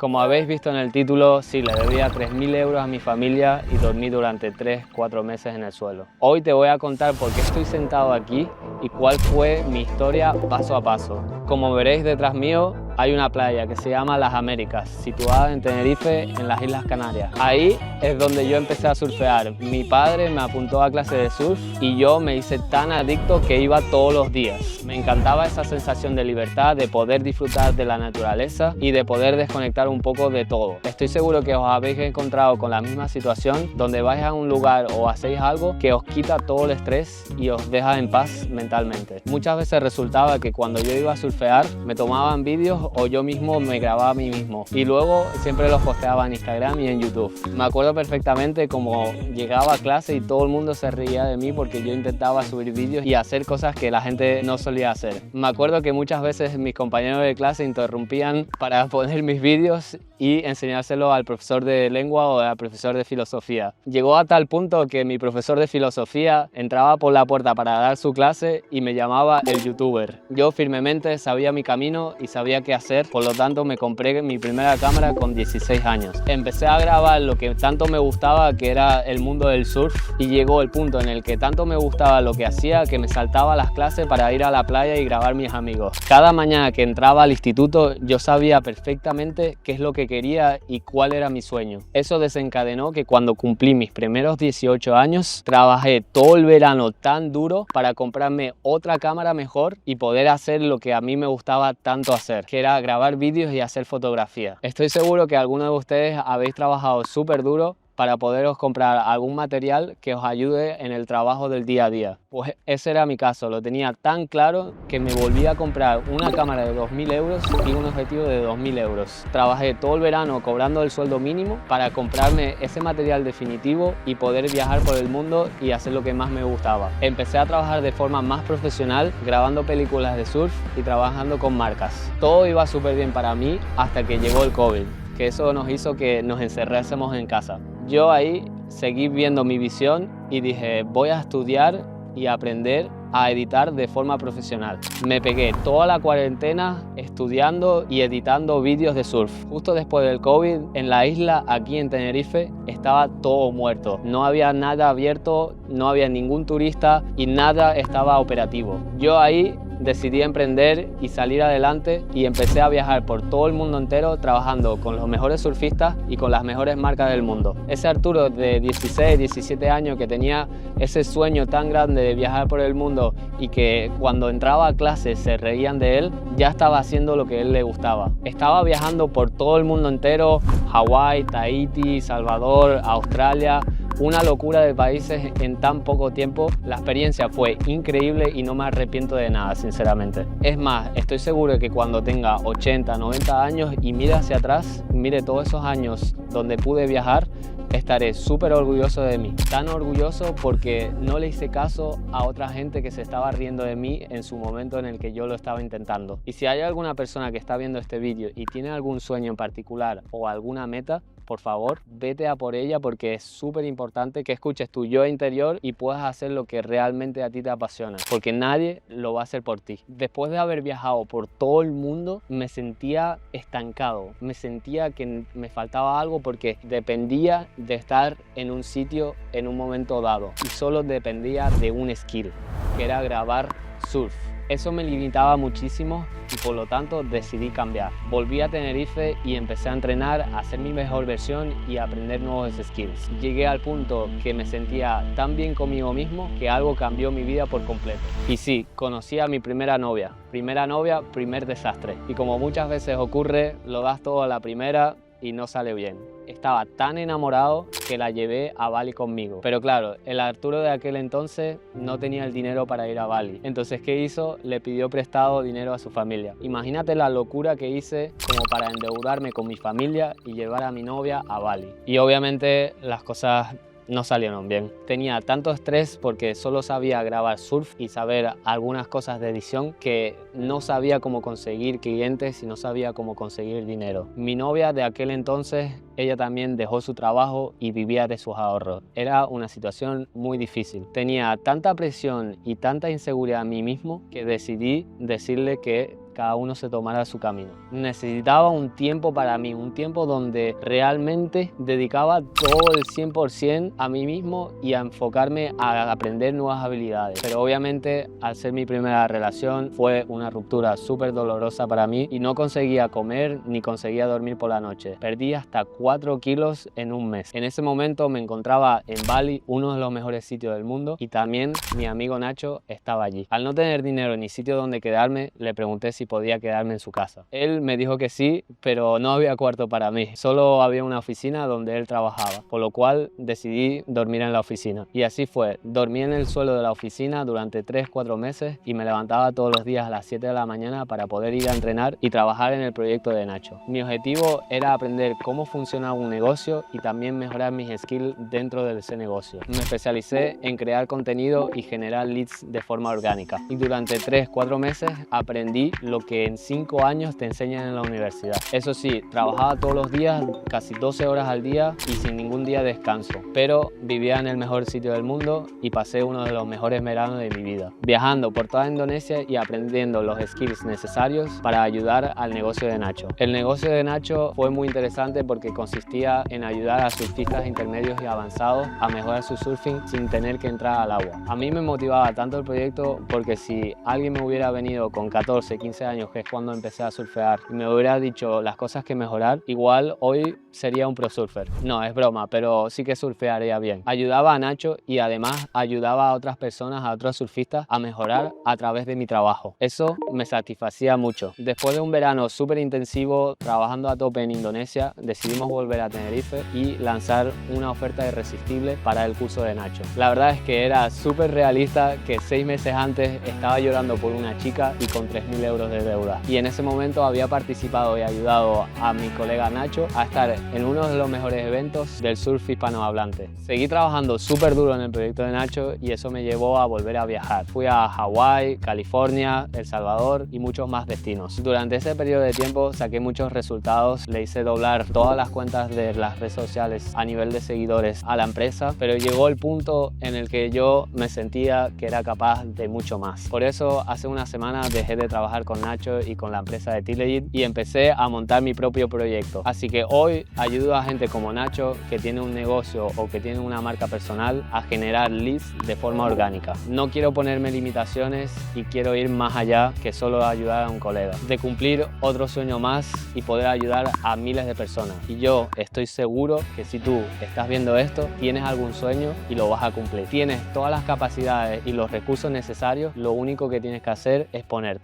Como habéis visto en el título, sí, le debía 3.000 euros a mi familia y dormí durante 3-4 meses en el suelo. Hoy te voy a contar por qué estoy sentado aquí y cuál fue mi historia paso a paso. Como veréis detrás mío, hay una playa que se llama Las Américas, situada en Tenerife, en las Islas Canarias. Ahí es donde yo empecé a surfear. Mi padre me apuntó a clase de surf y yo me hice tan adicto que iba todos los días. Me encantaba esa sensación de libertad, de poder disfrutar de la naturaleza y de poder desconectar un poco de todo. Estoy seguro que os habéis encontrado con la misma situación, donde vais a un lugar o hacéis algo que os quita todo el estrés y os deja en paz mentalmente. Muchas veces resultaba que cuando yo iba a surfear me tomaban vídeos o yo mismo me grababa a mí mismo y luego siempre los posteaba en Instagram y en YouTube. Me acuerdo perfectamente como llegaba a clase y todo el mundo se reía de mí porque yo intentaba subir vídeos y hacer cosas que la gente no solía hacer. Me acuerdo que muchas veces mis compañeros de clase interrumpían para poner mis vídeos y enseñárselo al profesor de lengua o al profesor de filosofía. Llegó a tal punto que mi profesor de filosofía entraba por la puerta para dar su clase y me llamaba el youtuber. Yo firmemente sabía mi camino y sabía qué hacer, por lo tanto me compré mi primera cámara con 16 años. Empecé a grabar lo que tanto me gustaba, que era el mundo del surf, y llegó el punto en el que tanto me gustaba lo que hacía que me saltaba las clases para ir a la playa y grabar mis amigos. Cada mañana que entraba al instituto yo sabía perfectamente qué es lo que quería y cuál era mi sueño. Eso desencadenó que cuando cumplí mis primeros 18 años trabajé todo el verano tan duro para comprarme otra cámara mejor y poder hacer lo que a mí me gustaba tanto hacer, que era grabar vídeos y hacer fotografía. Estoy seguro que algunos de ustedes habéis trabajado súper duro para poderos comprar algún material que os ayude en el trabajo del día a día. Pues ese era mi caso, lo tenía tan claro que me volví a comprar una cámara de 2.000 euros y un objetivo de 2.000 euros. Trabajé todo el verano cobrando el sueldo mínimo para comprarme ese material definitivo y poder viajar por el mundo y hacer lo que más me gustaba. Empecé a trabajar de forma más profesional, grabando películas de surf y trabajando con marcas. Todo iba súper bien para mí hasta que llegó el COVID, que eso nos hizo que nos encerrásemos en casa. Yo ahí seguí viendo mi visión y dije, voy a estudiar y aprender a editar de forma profesional. Me pegué toda la cuarentena estudiando y editando vídeos de surf. Justo después del COVID, en la isla, aquí en Tenerife, estaba todo muerto. No había nada abierto, no había ningún turista y nada estaba operativo. Yo ahí decidí emprender y salir adelante y empecé a viajar por todo el mundo entero trabajando con los mejores surfistas y con las mejores marcas del mundo. Ese Arturo de 16, 17 años que tenía ese sueño tan grande de viajar por el mundo y que cuando entraba a clase se reían de él, ya estaba haciendo lo que a él le gustaba. Estaba viajando por todo el mundo entero, Hawái, Tahití, Salvador, Australia. Una locura de países en tan poco tiempo. La experiencia fue increíble y no me arrepiento de nada, sinceramente. Es más, estoy seguro de que cuando tenga 80, 90 años y mire hacia atrás, mire todos esos años donde pude viajar, estaré súper orgulloso de mí. Tan orgulloso porque no le hice caso a otra gente que se estaba riendo de mí en su momento en el que yo lo estaba intentando. Y si hay alguna persona que está viendo este vídeo y tiene algún sueño en particular o alguna meta, por favor, vete a por ella porque es súper importante que escuches tu yo interior y puedas hacer lo que realmente a ti te apasiona, porque nadie lo va a hacer por ti. Después de haber viajado por todo el mundo, me sentía estancado, me sentía que me faltaba algo porque dependía de estar en un sitio en un momento dado y solo dependía de un skill, que era grabar surf. Eso me limitaba muchísimo y por lo tanto decidí cambiar. Volví a Tenerife y empecé a entrenar, a hacer mi mejor versión y a aprender nuevos skills. Llegué al punto que me sentía tan bien conmigo mismo que algo cambió mi vida por completo. Y sí, conocí a mi primera novia, primer desastre. Y como muchas veces ocurre, lo das todo a la primera y no sale bien. Estaba tan enamorado que la llevé a Bali conmigo. Pero claro, el Arturo de aquel entonces no tenía el dinero para ir a Bali. Entonces, ¿qué hizo? Le pidió prestado dinero a su familia. Imagínate la locura que hice como para endeudarme con mi familia y llevar a mi novia a Bali. Y obviamente las cosas no salieron bien. Tenía tanto estrés porque solo sabía grabar surf y saber algunas cosas de edición que no sabía cómo conseguir clientes y no sabía cómo conseguir dinero. Mi novia de aquel entonces, ella también dejó su trabajo y vivía de sus ahorros. Era una situación muy difícil. Tenía tanta presión y tanta inseguridad en mí mismo que decidí decirle que cada uno se tomara su camino. Necesitaba un tiempo para mí, un tiempo donde realmente dedicaba todo el 100% a mí mismo y a enfocarme a aprender nuevas habilidades. Pero obviamente, al ser mi primera relación, fue una ruptura súper dolorosa para mí y no conseguía comer ni conseguía dormir por la noche. Perdí hasta 4 kilos en un mes. En ese momento me encontraba en Bali, uno de los mejores sitios del mundo, y también mi amigo Nacho estaba allí. Al no tener dinero ni sitio donde quedarme, le pregunté si podía quedarme en su casa. Él me dijo que sí, pero no había cuarto para mí. Solo había una oficina donde él trabajaba, por lo cual decidí dormir en la oficina. Y así fue. Dormí en el suelo de la oficina durante 3-4 meses y me levantaba todos los días a las 7 de la mañana para poder ir a entrenar y trabajar en el proyecto de Nacho. Mi objetivo era aprender cómo funciona un negocio y también mejorar mis skills dentro de ese negocio. Me especialicé en crear contenido y generar leads de forma orgánica. Y durante 3-4 meses aprendí lo que en 5 años te enseñan en la universidad. Eso sí, trabajaba todos los días, casi 12 horas al día y sin ningún día de descanso. Pero vivía en el mejor sitio del mundo y pasé uno de los mejores veranos de mi vida, viajando por toda Indonesia y aprendiendo los skills necesarios para ayudar al negocio de Nacho. El negocio de Nacho fue muy interesante porque consistía en ayudar a surfistas intermedios y avanzados a mejorar su surfing sin tener que entrar al agua. A mí me motivaba tanto el proyecto porque si alguien me hubiera venido con 14-15 años, que es cuando empecé a surfear, y me hubiera dicho las cosas que mejorar, igual hoy sería un pro surfer. No, es broma, pero sí que surfearía bien. Ayudaba a Nacho y además ayudaba a otras personas, a otros surfistas, a mejorar a través de mi trabajo. Eso me satisfacía mucho. Después de un verano súper intensivo trabajando a tope en Indonesia, decidimos volver a Tenerife y lanzar una oferta irresistible para el curso de Nacho. La verdad es que era súper realista, que 6 meses antes estaba llorando por una chica y con 3.000 euros de deuda. Y en ese momento había participado y ayudado a mi colega Nacho a estar en uno de los mejores eventos del surf hispanohablante. Seguí trabajando súper duro en el proyecto de Nacho y eso me llevó a volver a viajar. Fui a Hawái, California, El Salvador y muchos más destinos. Durante ese periodo de tiempo saqué muchos resultados, le hice doblar todas las cuentas de las redes sociales a nivel de seguidores a la empresa, pero llegó el punto en el que yo me sentía que era capaz de mucho más. Por eso hace una semana dejé de trabajar con Nacho y con la empresa de T-Legit y empecé a montar mi propio proyecto. Así que hoy ayudo a gente como Nacho que tiene un negocio o que tiene una marca personal a generar leads de forma orgánica. No quiero ponerme limitaciones y quiero ir más allá que solo ayudar a un colega, de cumplir otro sueño más y poder ayudar a miles de personas. Y yo estoy seguro que si tú estás viendo esto, tienes algún sueño y lo vas a cumplir. Tienes todas las capacidades y los recursos necesarios, lo único que tienes que hacer es ponerte.